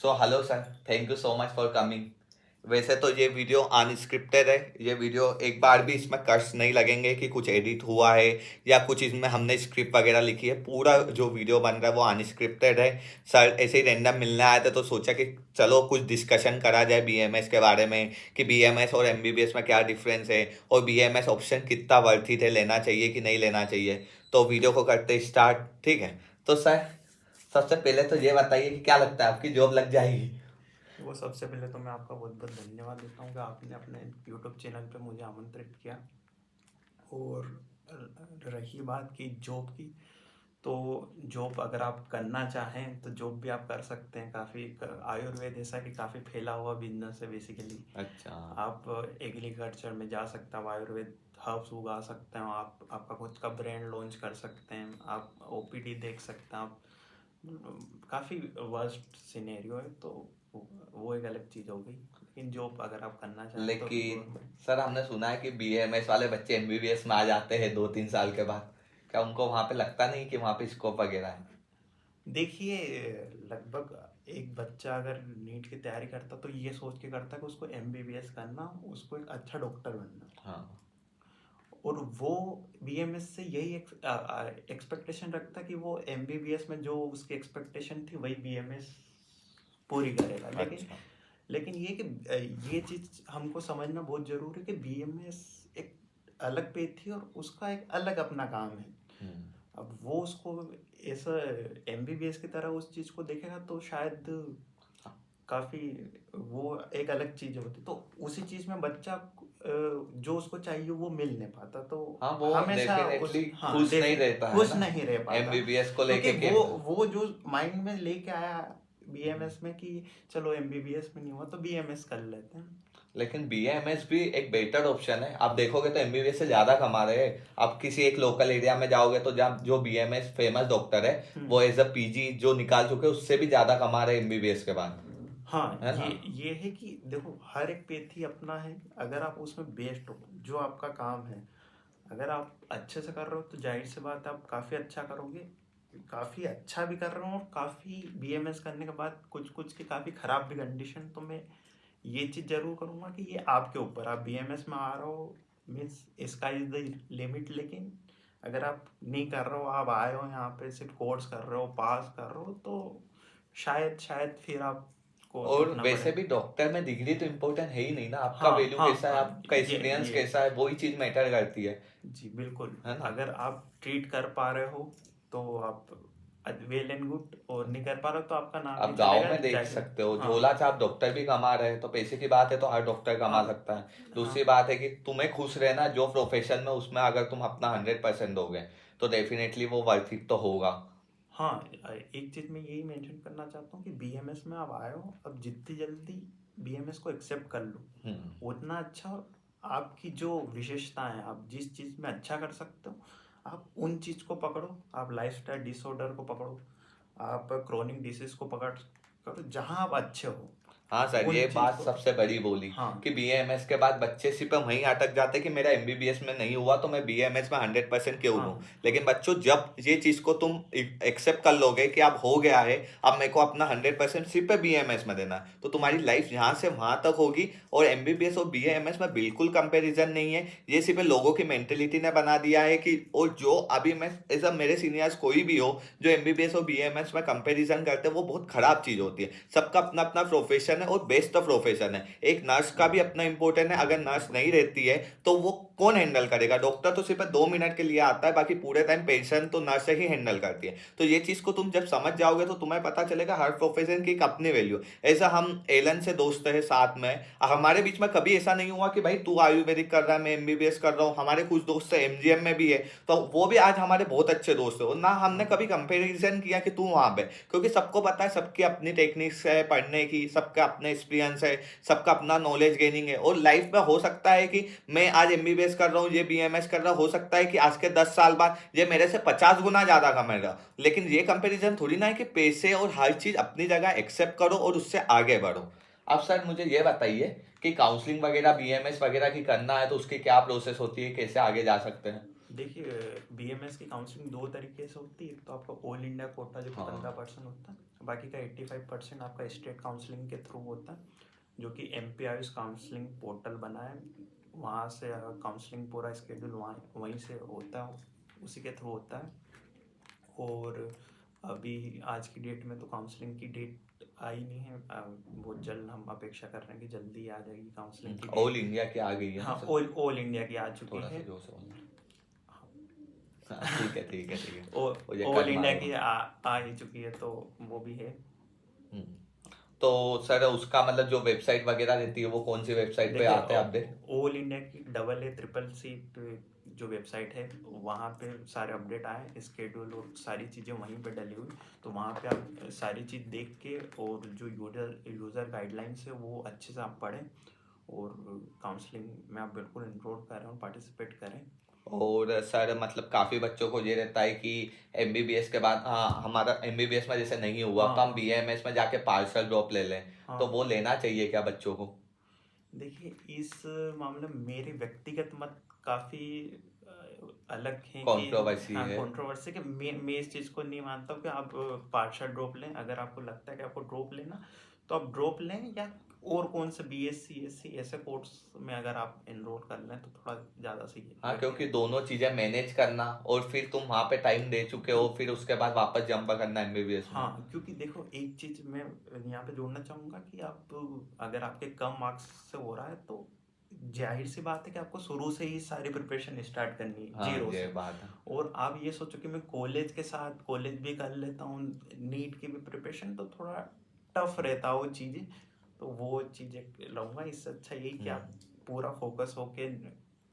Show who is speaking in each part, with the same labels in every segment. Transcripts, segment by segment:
Speaker 1: So hello sir, thank you so much for coming. वैसे तो ये वीडियो अनस्क्रिप्टेड है। ये वीडियो एक बार भी इसमें कट्स नहीं लगेंगे कि कुछ एडिट हुआ है या कुछ इसमें हमने स्क्रिप्ट वगैरह लिखी है। पूरा जो वीडियो बन रहा है वो अनस्क्रिप्टेड है। सर ऐसे ही रैंडम मिलने आए थे तो सोचा कि चलो कुछ डिस्कशन करा जाए बीएमएस के बारे में कि बीएमएस और एमबीबीएस में क्या डिफरेंस है और बीएमएस ऑप्शन कितना वर्थित है, लेना चाहिए कि नहीं लेना चाहिए। तो वीडियो को करते स्टार्ट, ठीक है। तो सर सबसे पहले तो ये बताइए कि क्या लगता है आपकी जॉब लग जाएगी?
Speaker 2: वो सबसे पहले तो मैं आपका बहुत बहुत धन्यवाद देता हूँ कि आपने अपने यूट्यूब चैनल पे मुझे आमंत्रित किया। और रही बात की जॉब की, तो जॉब अगर आप करना चाहें तो जॉब भी आप कर सकते हैं। काफ़ी आयुर्वेद ऐसा कि काफ़ी फैला हुआ बिजनेस है बेसिकली।
Speaker 1: अच्छा।
Speaker 2: आप एग्रीकल्चर में जा सकते हैं, आप आयुर्वेद हर्ब्स उगा सकते हैं, आप आपका खुद का ब्रांड लॉन्च कर सकते हैं, आप ओपीडी देख सकते हैं, आप काफ़ी वर्स्ट सिनेरियो है। तो वो एक अलग चीज़ हो गई, लेकिन जॉब अगर आप करना चाहें तो अभी
Speaker 1: लेकिन
Speaker 2: गवर्नमेंट।
Speaker 1: सर हमने सुना है कि बीएमएस वाले बच्चे एमबीबीएस में आ जाते हैं 2-3 साल के बाद। क्या उनको वहां पे लगता नहीं कि वहां पे स्कोप वगैरह है?
Speaker 2: देखिए, लगभग एक बच्चा अगर नीट की तैयारी करता तो ये सोच के करता कि उसको एमबीबीएस करना, उसको एक अच्छा डॉक्टर बनना।
Speaker 1: हाँ।
Speaker 2: और वो बीएमएस से यही एक्सपेक्टेशन रखता कि वो एमबीबीएस में जो उसकी एक्सपेक्टेशन थी वही बीएमएस पूरी करेगा। लेकिन
Speaker 1: अच्छा।
Speaker 2: लेकिन ये कि ये चीज़ हमको समझना बहुत ज़रूरी है कि बीएमएस एक अलग पे थी और उसका एक अलग अपना काम है।
Speaker 1: हम्म।
Speaker 2: अब वो उसको ऐसा एमबीबीएस की तरह उस चीज़ को देखेगा तो शायद काफ़ी वो एक अलग चीज़ होती। तो उसी चीज़ में बच्चा जो उसको चाहिए वो मिल नहीं पाता। तो
Speaker 1: हाँ, वो
Speaker 2: हमेशा उस
Speaker 1: डेफिनेटली
Speaker 2: हाँ
Speaker 1: खुश नहीं रहता है
Speaker 2: खुश
Speaker 1: ना
Speaker 2: नहीं रह पाता,
Speaker 1: एमबीबीएस को
Speaker 2: क्योंकि
Speaker 1: लेके कि
Speaker 2: वो जो माइंड में लेके आया बीएमएस में कि चलो एमबीबीएस में नहीं हुआ तो बीएमएस कर लेते हैं।
Speaker 1: लेकिन बीएमएस भी एक बेटर ऑप्शन है। आप देखोगे तो एमबीबीएस से ज्यादा कमा रहे हैं। आप किसी एक लोकल एरिया में जाओगे तो जहाँ जो बीएमएस फेमस डॉक्टर है वो एज अ पीजी जो निकाल चुके हैं उससे भी ज्यादा कमा रहे हैं एमबीबीएस के बाद,
Speaker 2: हाँ,
Speaker 1: है ना?
Speaker 2: ये है कि देखो हर एक पेथी अपना है। अगर आप उसमें बेस्ट हो, जो आपका काम है, अगर आप अच्छे से कर रहे हो तो जाहिर सी बात है आप काफ़ी अच्छा करोगे। काफ़ी अच्छा भी कर रहा हूँ और काफ़ी बीएमएस करने के बाद कुछ कुछ की काफ़ी ख़राब भी कंडीशन। तो मैं ये चीज़ ज़रूर करूँगा कि ये आपके ऊपर, आप बीएमएस में आ रहे हो means sky is the limit. लेकिन अगर आप नहीं कर रहे हो, आप आए हो यहाँ पे सिर्फ कोर्स कर रहे हो, पास कर रहे हो, तो शायद शायद फिर आपको
Speaker 1: और
Speaker 2: सोचना
Speaker 1: वैसे
Speaker 2: पड़े।
Speaker 1: भी डॉक्टर में डिग्री तो इम्पोर्टेंट है ही नहीं ना, आपका
Speaker 2: हाँ
Speaker 1: वैल्यू
Speaker 2: हाँ
Speaker 1: कैसा है,
Speaker 2: हाँ,
Speaker 1: आपका एक्सपीरियंस
Speaker 2: ये
Speaker 1: कैसा है, वही चीज मैटर करती
Speaker 2: जी बिल्कुल।
Speaker 1: है ना?
Speaker 2: अगर आप ट्रीट कर पा रहे हो तो आप वेल एंड गुड, और नहीं कर पा रहे हो तो आपका नाम
Speaker 1: आप
Speaker 2: नहीं
Speaker 1: गांव
Speaker 2: चलेगा
Speaker 1: में देख
Speaker 2: जाहिर।
Speaker 1: सकते हो
Speaker 2: हाँ
Speaker 1: झोला छाप डॉक्टर भी कमा रहे हैं, तो पैसे की बात है तो हर डॉक्टर कमा
Speaker 2: हाँ
Speaker 1: सकता है।
Speaker 2: हाँ
Speaker 1: दूसरी बात है कि तुम्हें खुश रहना जो प्रोफेशन में, उसमें अगर तुम अपना 100% दोगे तो डेफिनेटली वो वर्थ इट तो होगा।
Speaker 2: हाँ। एक चीज़ मैं यही मेंशन करना चाहता हूँ कि बीएमएस में आप आए हो, अब जितनी जल्दी बीएमएस को एक्सेप्ट कर लो
Speaker 1: हम्म।
Speaker 2: उतना अच्छा। और आपकी जो विशेषताएं हैं, आप जिस चीज़ में अच्छा कर सकते हो, आप उन चीज़ को पकड़ो। आप लाइफस्टाइल डिसऑर्डर को पकड़ो, आप क्रोनिक डिसीज को पकड़ करो, जहाँ आप अच्छे हो
Speaker 1: हाँ सर,
Speaker 2: उन
Speaker 1: ये
Speaker 2: चीज़
Speaker 1: बात
Speaker 2: को।
Speaker 1: सबसे बड़ी बोली
Speaker 2: हाँ
Speaker 1: कि बीएमएस के बाद बच्चे सिर्फ वहीं अटक जाते कि मेरा एमबीबीएस में नहीं हुआ तो मैं बीएमएस में 100% क्यों दूं।
Speaker 2: हाँ
Speaker 1: लेकिन बच्चों, जब ये चीज को तुम एक्सेप्ट कर लोगे कि अब हो गया है, अब मेरे को अपना 100% सिर्फ बीएमएस में देना है, तो तुम्हारी लाइफ यहाँ से वहां तक होगी। और एमबीबीएस और बीएमएस में बिल्कुल कंपेरिजन नहीं है। ये सिर्फ लोगों की मेंटेलिटी ने बना दिया है कि, और जो अभी मैं एज मेरे सीनियर्स कोई भी हो जो एमबीबीएस और बीएमएस में कंपैरिजन करते हैं, वो बहुत खराब चीज होती है। सबका अपना अपना प्रोफेशन है और बेस्ट प्रोफेशन है। एक नर्स का भी अपना इंपॉर्टेंट है। अगर नर्स नहीं रहती है तो वो कौन हैंडल करेगा? डॉक्टर तो सिर्फ 2 मिनट के लिए आता है, बाकी पूरे टाइम पेशेंट तो नर्स ही हैंडल करती है। तो ये चीज को तुम जब समझ जाओगे तो तुम्हें पता चलेगा हर प्रोफेशन की एक अपनी वैल्यू। ऐसा हम एलन से दोस्त है साथ में, हमारे बीच में कभी ऐसा नहीं हुआ कि भाई तू आयुर्वेदिक कर रहा है मैं एमबीबीएस कर रहा हूँ। हमारे कुछ दोस्त एमजीएम में भी है, तो वो भी आज हमारे बहुत अच्छे दोस्त हो ना। हमने कभी कंपैरिजन किया कि तू वहां पे, क्योंकि सबको पता है सबकी अपनी टेक्निक्स है पढ़ने की, सबका अपना एक्सपीरियंस है, सबका अपना नॉलेज गेनिंग है। और लाइफ में हो सकता है कि मैं आज एमबीबीएस कर रहा हूँ, ये बीएमएस कर रहा, हो सकता है कि आज के 10 साल बाद ये मेरे से 50 गुना ज्यादा कमा रहा। लेकिन ये कंपैरिजन थोड़ी ना है कि पैसे और हर चीज अपनी जगह एक्सेप्ट करो और उससे आगे बढ़ो। अब सर मुझे ये बताइए कि काउंसलिंग वगैरह बीएमएस वगैरह की करना है तो उसकी क्या प्रोसेस होती है, कैसे आगे जा सकते हैं?
Speaker 2: देखिए, बीएमएस की काउंसलिंग दो तरीके से होती है। एक तो आपका ऑल इंडिया कोटा जो कि
Speaker 1: हाँ
Speaker 2: 15% होता है, बाकी का 85% आपका स्टेट काउंसलिंग के थ्रू होता है, जो कि एमपी आयुष काउंसलिंग पोर्टल बना है। वहाँ से काउंसलिंग पूरा स्केड्यूल वहाँ वहीं से होता है, उसी के थ्रू होता है। और अभी आज की डेट में तो काउंसलिंग की डेट आई नहीं है, बहुत जल्द हम अपेक्षा कर रहे हैं कि जल्दी आ जाएगी काउंसलिंग की
Speaker 1: ऑल
Speaker 2: डेट।
Speaker 1: इंडिया की आ गई है ना
Speaker 2: हाँ,
Speaker 1: सर?
Speaker 2: ऑल इंडिया की आ चुकी
Speaker 1: थोड़ा सा
Speaker 2: है।
Speaker 1: जोर से बोलना। हाँ ठीक है ठीक है ठीक है। मुझे
Speaker 2: ऑल
Speaker 1: कल
Speaker 2: इंडिया की
Speaker 1: मालूम।
Speaker 2: आ ही चुकी है, तो वो भी है।
Speaker 1: हम्म, तो सर उसका मतलब जो वेबसाइट वगैरह रहती है वो कौन सी वेबसाइट पे
Speaker 2: देखिए,
Speaker 1: आते हैं अपडेट?
Speaker 2: ऑल इंडिया की AA CCC जो वेबसाइट है, वहाँ पे सारे अपडेट आए, स्केड्यूल और सारी चीज़ें वहीं पे डली हुई। तो वहाँ पे आप सारी चीज़ देख के, और जो यूज़र गाइडलाइंस है वो अच्छे से आप पढ़ें, और काउंसलिंग में आप बिल्कुल इनरोल करें और पार्टिसिपेट करें।
Speaker 1: और सर मतलब काफ़ी बच्चों को ये रहता है कि एमबीबीएस के बाद, हाँ हमारा एमबीबीएस में जैसे नहीं हुआ
Speaker 2: हाँ
Speaker 1: तो हम
Speaker 2: हाँ
Speaker 1: बीएमएस में जाके पार्शल ड्रॉप ले लें, तो
Speaker 2: हाँ।
Speaker 1: वो लेना चाहिए क्या बच्चों को?
Speaker 2: देखिए, इस मामले में मेरे व्यक्तिगत मत काफ़ी अलग हैं कि
Speaker 1: कंट्रोवर्सी
Speaker 2: हाँ,
Speaker 1: है।
Speaker 2: कंट्रोवर्सी, कि मैं इस चीज़ को नहीं मानता हूँ कि आप पार्शियल ड्रॉप लें। अगर आपको लगता है कि आपको ड्रॉप लेना, तो आप ड्रॉप लें, या और कौन से बीएससी एससी ऐसे कोर्स में अगर आप एनरोल कर लें तो थोड़ा ज़्यादा सही है
Speaker 1: हाँ क्योंकि
Speaker 2: व्यक्तिगत।
Speaker 1: दोनों चीज़ें मैनेज करना, और फिर तुम वहाँ पे टाइम दे चुके हो, फिर उसके बाद वापस जंप करना एमबीबीएस में।
Speaker 2: हाँ, क्योंकि देखो, एक चीज़ मैं यहाँ पे जोड़ना चाहूँगा कि आप, अगर आपके कम मार्क्स से हो रहा है, तो जाहिर सी बात है कि आपको शुरू से ही सारी प्रिपरेशन स्टार्ट करनी है,
Speaker 1: हाँ
Speaker 2: जीरो
Speaker 1: ये
Speaker 2: से।
Speaker 1: बात है।
Speaker 2: और आप ये सोचो कि मैं कॉलेज के साथ कॉलेज भी कर लेता हूँ, नीट की भी प्रिपरेशन, तो थोड़ा टफ रहता है वो चीज़ें। तो वो चीज़ें लूँगा, इससे अच्छा यही कि आप
Speaker 1: हम्म।
Speaker 2: पूरा फोकस होके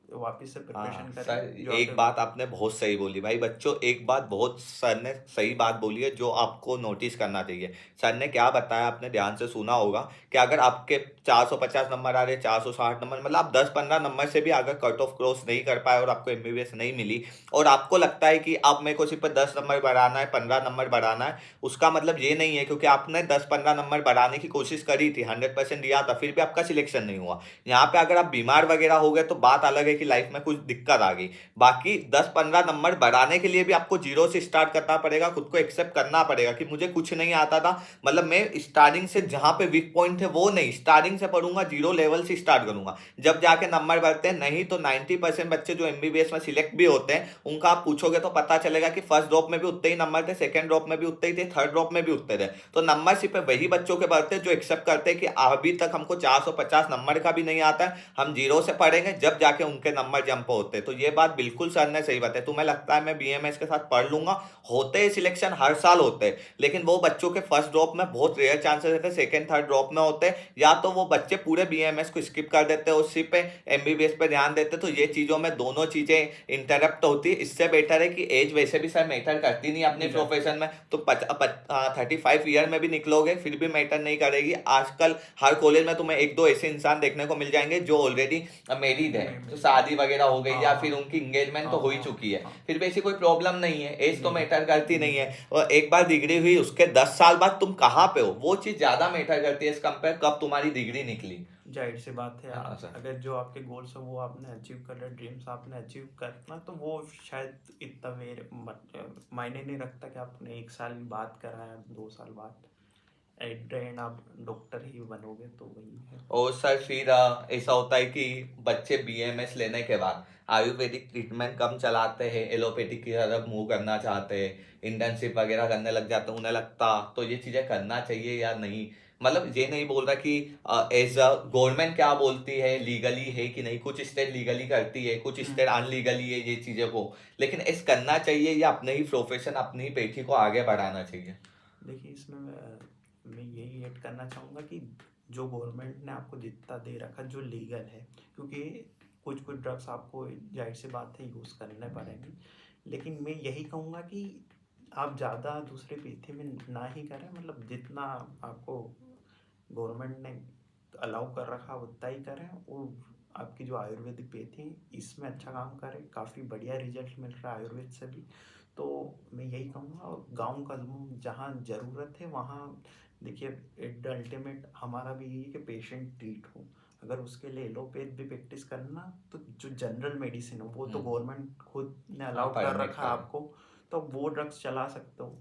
Speaker 2: वापस से
Speaker 1: हाँ
Speaker 2: प्रिपरेशन करें,
Speaker 1: सर,
Speaker 2: जो
Speaker 1: एक
Speaker 2: आपके
Speaker 1: बात आपने बहुत सही बोली भाई बच्चों, एक बात बहुत सर ने सही बात बोली है जो आपको नोटिस करना चाहिए। सर ने क्या बताया आपने ध्यान से सुना होगा कि अगर आपके 450 नंबर आ रहे, 460 नंबर, मतलब आप 10-15 नंबर से भी अगर कट ऑफ क्रॉस नहीं कर पाए और आपको एमबीबीएस नहीं मिली, और आपको लगता है कि अब मेरे को सिर्फ 10 नंबर बढ़ाना है, 15 नंबर बढ़ाना है, उसका मतलब ये नहीं है क्योंकि आपने 10-15 नंबर बढ़ाने की कोशिश करी थी, 100% दिया था, फिर भी आपका सिलेक्शन नहीं हुआ। यहाँ पे अगर आप बीमार वगैरह हो गए तो बात अलग है कि लाइफ में कुछ दिक्कत आ गई। बाकी 10-15 नंबर बढ़ाने के लिए भी आपको जीरो से स्टार्ट करना पड़ेगा, खुद को एक्सेप्ट करना पड़ेगा कि मुझे कुछ नहीं आता था, मतलब मैं स्टार्टिंग से जहां पे वीक पॉइंट थे वो नहीं, स्टार्टिंग से पढ़ूंगा, जीरो लेवल से स्टार्ट करूंगा, जब जाके नंबर बढ़ते हैं। नहीं तो 90% बच्चे जो एमबीबीएस में सिलेक्ट भी होते हैं उनका आप पूछोगे तो पता चलेगा कि फर्स्ट ड्रॉप में भी उतने ही नंबर थे, सेकंड ड्रॉप में भी उतने ही थे, थर्ड ड्रॉप में भी उतने थे। तो नंबर सिर्फ वही बच्चों के बढ़ते हैं जो एक्सेप्ट करते हैं कि अभी तक हमको 450 नंबर का भी नहीं आता है, हम जीरो से पढ़ेंगे, जब जाके उनके नंबर जंप होते हैं। तो ये बात बिल्कुल सर ने सही बताई। तुम्हें लगता है मैं बीएमएस के साथ पढ़ लूंगा, होते हैं सिलेक्शन हर साल होते हैं, लेकिन वो बच्चों के फर्स्ट ड्रॉप में बहुत रेयर चांसेस रहते हैं, सेकंड थर्ड ड्रॉप में होते हैं, या तो वो बच्चे पूरे बीएमएस को स्किप कर देते हैं, उसी पे एमबीबीएस पे ध्यान देते हैं। तो ये चीजों में दोनों चीजें इंटरप्ट होती है। इससे बेटर है कि एज वैसे भी सर मैटर करती नहीं अपने
Speaker 2: नहीं करती।
Speaker 1: प्रोफेशन में, तो 35 ईयर में भी निकलोगे फिर भी मैटर नहीं करेगी। आजकल हर कॉलेज में तुम्हें एक दो ऐसे इंसान देखने को मिल जाएंगे जो ऑलरेडी मैरिड है,
Speaker 2: मैं
Speaker 1: तो
Speaker 2: मेरी
Speaker 1: शादी वगैरह हो गई
Speaker 2: हाँ
Speaker 1: या
Speaker 2: हाँ
Speaker 1: फिर उनकी एंगेजमेंट तो
Speaker 2: हाँ
Speaker 1: हो ही
Speaker 2: हाँ
Speaker 1: चुकी है,
Speaker 2: हाँ।
Speaker 1: फिर भी ऐसी कोई प्रॉब्लम नहीं है, एज तो
Speaker 2: नहीं
Speaker 1: मैटर करती नहीं
Speaker 2: नहीं।
Speaker 1: है। और एक बार डिग्री हुई उसके 10 साल बाद तुम कहाँ पे हो वो चीज ज्यादा मैटर करती है इस कंपेयर कब तुम्हारी डिग्री निकली।
Speaker 2: जाहिर सी बात है,
Speaker 1: है ना सर?
Speaker 2: अगर जो आपके गोल्स है वो आपने अचीव कर लिया, ड्रीम्स आपने अचीव करना, तो वो शायद इतना मायने नहीं रखता कि आपने 1 साल बाद करा है, 2 साल बाद। एट द एंड आप डॉक्टर ही बनोगे, तो वही है।
Speaker 1: और सर फिर ऐसा होता है कि बच्चे बीएमएस लेने के बाद आयुर्वेदिक ट्रीटमेंट कम चलाते हैं, एलोपैथिक की तरफ मूव करना चाहते हैं, इंटर्नशिप वगैरह करने लग जाते हैं, उन्हें लगता तो ये चीज़ें करना चाहिए या नहीं? मतलब ये नहीं बोल रहा कि एज अ गवर्नमेंट क्या बोलती है, लीगली है कि नहीं, कुछ स्टेट लीगली करती है, कुछ स्टेट
Speaker 2: हम्म।
Speaker 1: अनलीगली है ये चीज़ें को, लेकिन इस करना चाहिए या अपने ही प्रोफेशन अपनी ही पेठी को आगे बढ़ाना चाहिए?
Speaker 2: देखिए, इसमें मैं यही ऐड करना चाहूँगा कि जो गवर्नमेंट ने आपको जितना दे रखा, जो लीगल है, क्योंकि कुछ कुछ ड्रग्स आपको जाहिर सी बात है यूज़ करने पड़ेंगे, लेकिन मैं यही कहूँगा कि आप ज़्यादा दूसरे पेथे में ना ही करें, मतलब जितना आपको गवर्नमेंट ने अलाउ कर रखा उतना ही करें। और आपकी जो आयुर्वेदिक पेथी है, इसमें अच्छा काम करें, काफ़ी बढ़िया रिजल्ट मिल रहा है आयुर्वेद से भी। तो मैं यही कहूँगा, और गाँव कस्बों जहाँ ज़रूरत है वहाँ, देखिए, एट द अल्टीमेट हमारा भी यही है कि पेशेंट ट्रीट हो। अगर उसके लिए एलोपैथ भी प्रैक्टिस करना, तो जो जनरल मेडिसिन है वो तो
Speaker 1: हम्म।
Speaker 2: गवर्नमेंट खुद ने
Speaker 1: हाँ,
Speaker 2: अलाउड कर
Speaker 1: परमिट
Speaker 2: रखा है
Speaker 1: कर।
Speaker 2: आपको, तो वो ड्रग्स चला सकते हो।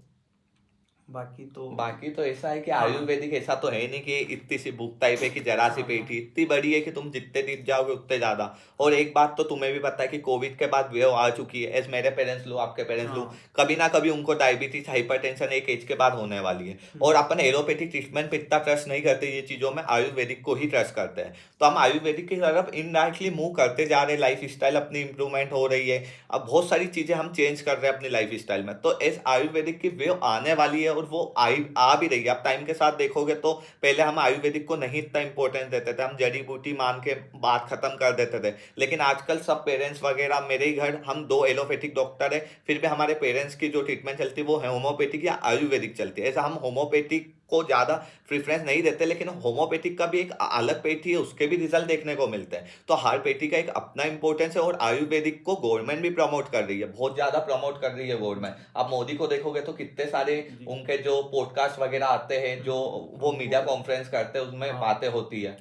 Speaker 2: बाकी तो
Speaker 1: बाकी तो ऐसा है कि
Speaker 2: हाँ
Speaker 1: आयुर्वेदिक ऐसा तो है नहीं कि इतनी सी बुक टाइप है कि जरा सी
Speaker 2: हाँ हाँ
Speaker 1: पेटी इतनी बड़ी है कि तुम जितने डीप जाओगे उतने ज्यादा। और एक बात तो तुम्हें भी पता है कि कोविड के बाद वेव आ चुकी है, एज मेरे पेरेंट्स लो आपके पेरेंट्स लो,
Speaker 2: हाँ।
Speaker 1: कभी ना कभी उनको डायबिटीज हाइपरटेंशन एक एज के बाद होने वाली है। और
Speaker 2: हम्म।
Speaker 1: अपन एलोपैथिक ट्रीटमेंट पे इतना ट्रस्ट नहीं करते ये चीजों में, आयुर्वेदिक को ही ट्रस्ट करते हैं। तो हम आयुर्वेदिक की तरफ इनडायरेक्टली मूव करते जा रहे हैं, लाइफ स्टाइल अपनी इंप्रूवमेंट हो रही है। अब बहुत सारी चीजें हम चेंज कर रहे हैं अपनी लाइफ स्टाइल में, तो इस आयुर्वेदिक की वेव आने वाली है और वो आई आ भी रही है। आप टाइम के साथ देखोगे तो पहले हम आयुर्वेदिक को नहीं इतना इंपॉर्टेंस देते थे, हम जड़ी बूटी मान के बात खत्म कर देते थे। लेकिन आजकल सब पेरेंट्स वगैरह, मेरे ही घर हम दो एलोपैथिक डॉक्टर है, फिर भी हमारे पेरेंट्स की जो ट्रीटमेंट चलती है वो होम्योपैथिक या आयुर्वेदिक चलती है। ऐसा हम होम्योपैथिक को ज़्यादा प्रेफरेंस नहीं देते, लेकिन होम्योपैथिक का भी एक अलग पेटी है, उसके भी रिजल्ट देखने को मिलते हैं। तो हर पेटी का एक अपना इंपॉर्टेंस है, और आयुर्वेदिक को गवर्नमेंट भी प्रमोट कर रही है, बहुत ज़्यादा प्रमोट कर रही है गवर्नमेंट।
Speaker 2: जी
Speaker 1: आप मोदी को देखोगे तो कितने सारे
Speaker 2: जी।
Speaker 1: उनके जो पॉडकास्ट वगैरह आते हैं, जो वो
Speaker 2: वो
Speaker 1: मीडिया कॉन्फ्रेंस करते हैं, उसमें
Speaker 2: हाँ
Speaker 1: बातें होती है।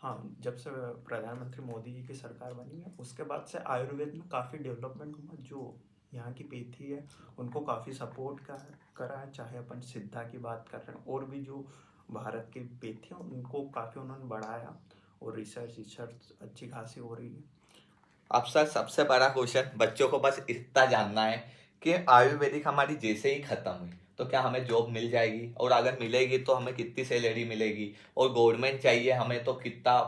Speaker 2: हाँ, जब से प्रधानमंत्री मोदी जी की सरकार बनी है उसके बाद से आयुर्वेद में काफ़ी डेवलपमेंट हुआ। जो यहाँ की पेथी है उनको काफ़ी सपोर्ट करा है, चाहे अपन सिद्धा की बात कर रहे हैं, और भी जो भारत की पेथी है उनको काफ़ी उन्होंने बढ़ाया, और रिसर्च रिसर्च अच्छी खासी हो रही है।
Speaker 1: अब सर सबसे बड़ा क्वेश्चन बच्चों को बस इतना जानना है कि आयुर्वेदिक हमारी जैसे ही खत्म हुई तो क्या हमें जॉब मिल जाएगी, और अगर मिलेगी तो हमें कितनी सैलरी मिलेगी, और गवर्नमेंट चाहिए हमें तो कितना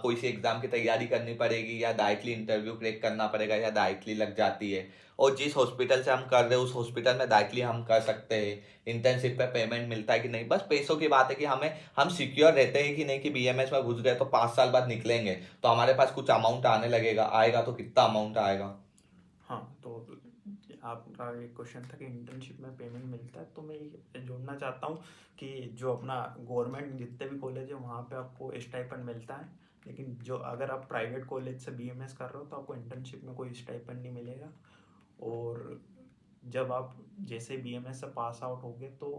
Speaker 1: कोई सी एग्जाम की तैयारी करनी पड़ेगी, या डायरेक्टली इंटरव्यू क्रैक करना पड़ेगा, या डायरेक्टली लग जाती है। और जिस हॉस्पिटल से हम कर रहे हैं उस हॉस्पिटल में डायरेक्टली हम कर सकते हैं, इंटर्नशिप पे पेमेंट मिलता है कि नहीं, बस पैसों की बात है कि हम सिक्योर रहते हैं कि नहीं, कि बीएमएस में घुस गए तो 5 साल बाद निकलेंगे तो हमारे पास कुछ अमाउंट आने लगेगा, आएगा तो कितना अमाउंट आएगा।
Speaker 2: हाँ, तो आपका एक क्वेश्चन था कि इंटर्नशिप में पेमेंट मिलता है, तो मैं ये जोड़ना चाहता हूँ कि जो अपना गवर्नमेंट जितने भी कॉलेज है वहाँ पे आपको स्टाइपेंड मिलता है, लेकिन जो अगर आप प्राइवेट कॉलेज से बीएमएस कर रहे हो तो आपको इंटर्नशिप में कोई स्टाइपेंड नहीं मिलेगा। और जब आप जैसे बीएमएस से पास आउट होगे तो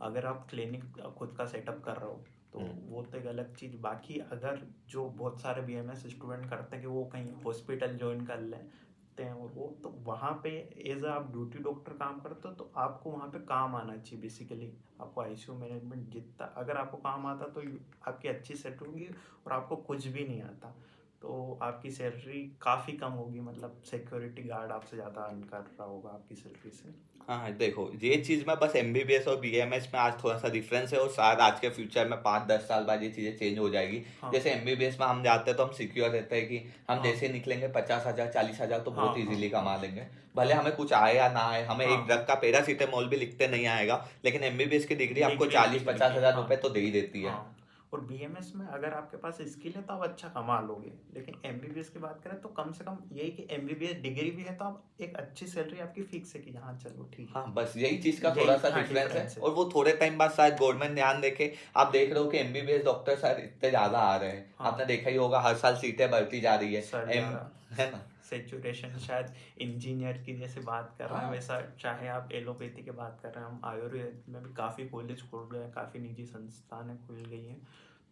Speaker 2: अगर आप क्लिनिक खुद का सेटअप कर रहे हो तो वो तो एक अलग चीज़। बाकी अगर जो बहुत सारे बीएमएस स्टूडेंट करते हैं कि वो कहीं हॉस्पिटल ज्वाइन कर लेते हैं, और वो तो वहाँ पे एज आप ड्यूटी डॉक्टर काम करते हो तो आपको वहाँ पे काम आना चाहिए बेसिकली। आपको आईसीयू मैनेजमेंट जितना अगर आपको काम आता तो आपकी अच्छी सेट होगी, और आपको कुछ भी नहीं आता तो आपकी सैलरी काफ़ी कम होगी, मतलब सिक्योरिटी गार्ड आपसे ज़्यादा अर्न कर रहा होगा आपकी सैलरी से।
Speaker 1: हाँ देखो, ये चीज़ में बस एमबीबीएस और बीएमएस में आज थोड़ा सा डिफरेंस है, और शायद आज के फ्यूचर में 5-10 साल बाद ये चीज़ें चेंज हो जाएगी।
Speaker 2: हाँ
Speaker 1: जैसे एमबीबीएस में हम जाते हैं तो हम सिक्योर रहते हैं कि हम
Speaker 2: हाँ
Speaker 1: जैसे ही निकलेंगे 50,000 40,000 तो
Speaker 2: हाँ
Speaker 1: बहुत
Speaker 2: हाँ
Speaker 1: इजीली
Speaker 2: हाँ
Speaker 1: कमा लेंगे। भले
Speaker 2: हाँ
Speaker 1: हमें कुछ आए या ना आए, हमें एक
Speaker 2: हाँ
Speaker 1: ड्रग का पैरासीटामोल भी लिखते नहीं आएगा, लेकिन एमबीबीएस की डिग्री आपको
Speaker 2: डिग्री
Speaker 1: चालीस
Speaker 2: लिख
Speaker 1: पचास
Speaker 2: लिखी
Speaker 1: हजार
Speaker 2: हाँ
Speaker 1: रुपए तो दे ही देती है।
Speaker 2: हाँ। और बीएमएस में अगर आपके पास स्किल है तो आप अच्छा कमा लोगे, लेकिन एमबीबीएस की बात करें तो कम से कम यही कि एमबीबीएस डिग्री भी है तो आप एक अच्छी सैलरी आपकी फिक्स है कि हाँ चलो ठीक
Speaker 1: हाँ
Speaker 2: है।
Speaker 1: बस यही चीज का थोड़ा
Speaker 2: यही
Speaker 1: सा
Speaker 2: हाँ
Speaker 1: डिफरेंस है,
Speaker 2: डिफरेंस है।
Speaker 1: और वो थोड़े टाइम बाद शायद गवर्नमेंट ध्यान देखे। आप देख रहे हो कि एमबीबीएस डॉक्टर शायद इतने ज्यादा आ रहे हैं, आपने
Speaker 2: हाँ
Speaker 1: देखा ही होगा हर साल सीटें बढ़ती जा रही है।
Speaker 2: सर
Speaker 1: एम
Speaker 2: ज़्यादा
Speaker 1: है ना।
Speaker 2: सेचुरेशन शायद इंजीनियर की जैसे बात कर रहे हैं,
Speaker 1: हाँ
Speaker 2: वैसा चाहे आप एलोपैथी की बात कर रहे हैं, हम आयुर्वेद में भी काफ़ी कॉलेज खुल गए हैं, काफ़ी निजी संस्थानें खुल गई हैं।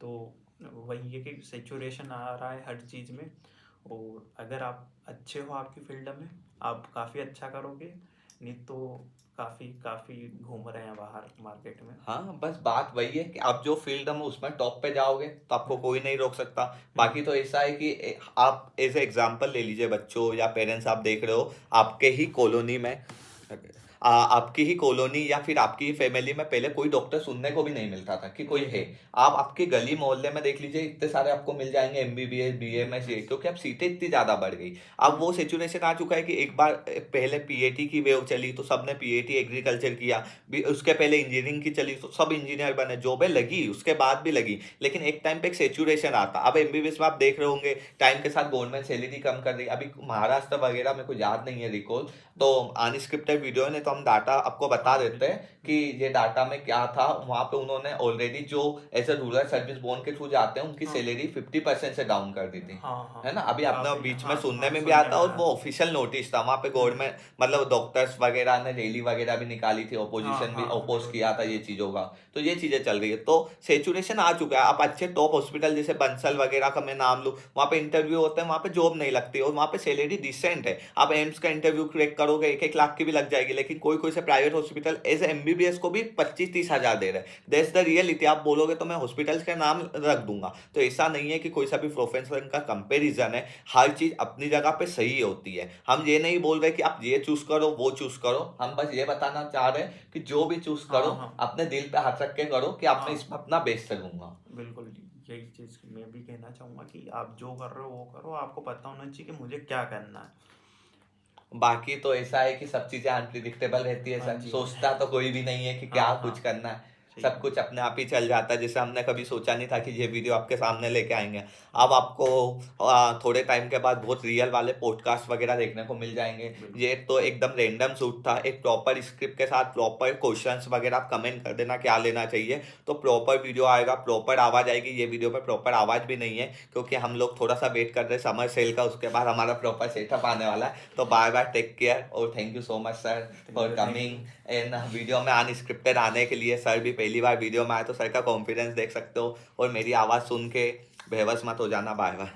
Speaker 2: तो वही है कि सेचुरेशन आ रहा है हर चीज़ में, और अगर आप अच्छे हो आपकी फील्ड में आप काफ़ी अच्छा करोगे, नहीं तो काफ़ी काफ़ी घूम रहे हैं बाहर मार्केट में।
Speaker 1: हाँ, बस बात वही है कि आप जो फील्ड में उसमें टॉप पे जाओगे तो आपको
Speaker 2: हम्म,
Speaker 1: कोई नहीं रोक सकता।
Speaker 2: हम्म,
Speaker 1: बाकी तो ऐसा है कि आप एज ए एग्जाम्पल ले लीजिए, बच्चों या पेरेंट्स आप देख रहे हो आपके ही कॉलोनी में, आपकी ही कॉलोनी या फिर आपकी ही फैमिली में पहले कोई डॉक्टर सुनने को भी नहीं मिलता था कि कोई
Speaker 2: नहीं
Speaker 1: है।
Speaker 2: नहीं।
Speaker 1: आप आपके गली मोहल्ले में देख लीजिए, इतने सारे आपको मिल जाएंगे एमबीबीएस बीएमएस, ये क्योंकि अब सीटें इतनी ज्यादा बढ़ गई। अब वो सिचुएशन आ चुका है कि एक बार पहले पीएटी की वेव चली तो सबने पीएटी एग्रीकल्चर किया, उसके पहले इंजीनियरिंग की चली तो सब इंजीनियर बने, जॉबें लगी उसके बाद भी लगी, लेकिन एक टाइम पे एक सेचुरेशन आता। अब एमबीबीएस में आप देख रहे होंगे टाइम के साथ गवर्नमेंट सैलरी कम कर रही है। अभी महाराष्ट्र वगैरह में कोई याद नहीं है रिकॉल, तो अनस्क्रिप्टेड वीडियो ने तो तो हम डाटा आपको बता
Speaker 2: हाँ
Speaker 1: देते हैं कि ये डाटा में क्या था। वहाँ पे उन्होंने ऑलरेडी जो as a rural service board के थ्रू जाते हैं उनकी
Speaker 2: हाँ
Speaker 1: सैलरी 50% से डाउन कर दी थी,
Speaker 2: हाँ हाँ
Speaker 1: है ना। अभी आपने
Speaker 2: काफी
Speaker 1: बीच में
Speaker 2: हाँ
Speaker 1: सुनने
Speaker 2: हाँ
Speaker 1: में भी
Speaker 2: सुनने
Speaker 1: आता
Speaker 2: में
Speaker 1: और
Speaker 2: आया
Speaker 1: वो
Speaker 2: था।
Speaker 1: ऑफिशियल नोटिस था। वहाँ पे
Speaker 2: हम्म,
Speaker 1: गवर्नमेंट मतलब डॉक्टर्स वगैरह ने रैली वगैरह भी निकाली थी,
Speaker 2: हाँ
Speaker 1: ऑपोजिशन भी
Speaker 2: हाँ
Speaker 1: अपोज
Speaker 2: न्यूज
Speaker 1: किया
Speaker 2: में
Speaker 1: था
Speaker 2: आया
Speaker 1: ये
Speaker 2: था।
Speaker 1: चीजों का। तो ये चीजें चल रही है, तो सेचुरेशन आ चुका है। आप अच्छे टॉप हॉस्पिटल जैसे बंसल वगैरह का मैं नाम लूँ, वहाँ पे इंटरव्यू होते हैं, वहाँ पे जॉब नहीं लगती और वहाँ पे सैलरी डिसेंट है। आप एम्स का इंटरव्यू क्रैक करोगे 1-1 लाख की भी लग जाएगी, लेकिन कोई कोई से प्राइवेट हॉस्पिटल एज एमबीबीएस को भी 25-30 हजार दे रहे हैं। That's the reality. आप बोलोगे तो मैं हॉस्पिटल्स के नाम रख दूंगा। तो ऐसा नहीं है कि कोई सा भी प्रोफेशन का कंपेरिजन है। हर चीज अपनी जगह पे सही होती है। हम ये नहीं बोल रहे कि आप ये चूज करो वो चूज करो, हम बस ये बताना चाह रहे हैं कि जो भी चूज करो
Speaker 2: हाँ हाँ
Speaker 1: अपने दिल पे हाथ रख के करो कि आपने
Speaker 2: हाँ
Speaker 1: इसमें अपना बेस्ट करूंगा।
Speaker 2: बिल्कुल यही चीज मैं भी कहना चाहूंगा कि आप जो कर रहे हो वो करो, आपको पता होना चाहिए कि मुझे क्या करना है।
Speaker 1: बाकी तो ऐसा है कि सब चीजें अनप्रिडिक्टेबल रहती है
Speaker 2: हाँ
Speaker 1: सर,
Speaker 2: जी
Speaker 1: सोचता तो कोई भी नहीं है कि
Speaker 2: हाँ
Speaker 1: क्या
Speaker 2: हाँ
Speaker 1: कुछ करना है।
Speaker 2: सही
Speaker 1: सब
Speaker 2: बात।
Speaker 1: कुछ अपने आप ही चल जाता है, जैसे हमने कभी सोचा नहीं था कि ये वीडियो आपके सामने लेके आएंगे। अब
Speaker 2: हाँ
Speaker 1: आपको थोड़े टाइम के बाद बहुत रियल वाले पॉडकास्ट वगैरह देखने को मिल जाएंगे।
Speaker 2: बिल्कुल
Speaker 1: ये तो एकदम रैंडम शूट था, एक प्रॉपर स्क्रिप्ट के साथ प्रॉपर क्वेश्चंस वगैरह। आप कमेंट कर देना क्या लेना चाहिए, तो प्रॉपर वीडियो आएगा, प्रॉपर आवाज आएगी। ये वीडियो में प्रॉपर आवाज भी नहीं है क्योंकि हम लोग थोड़ा सा वेट कर रहे हैं समर सेल का, उसके बाद हमारा प्रॉपर सेटअप आने वाला है। तो बाय बाय, टेक केयर और thank you so much sir for
Speaker 2: thank
Speaker 1: coming
Speaker 2: you.
Speaker 1: In video में अनस्क्रिप्टेड आने के लिए। सर भी पहली बार वीडियो में आए तो सर का कॉन्फिडेंस देख सकते हो, और मेरी आवाज़ सुन के बेबस मत हो जाना। Bye bye.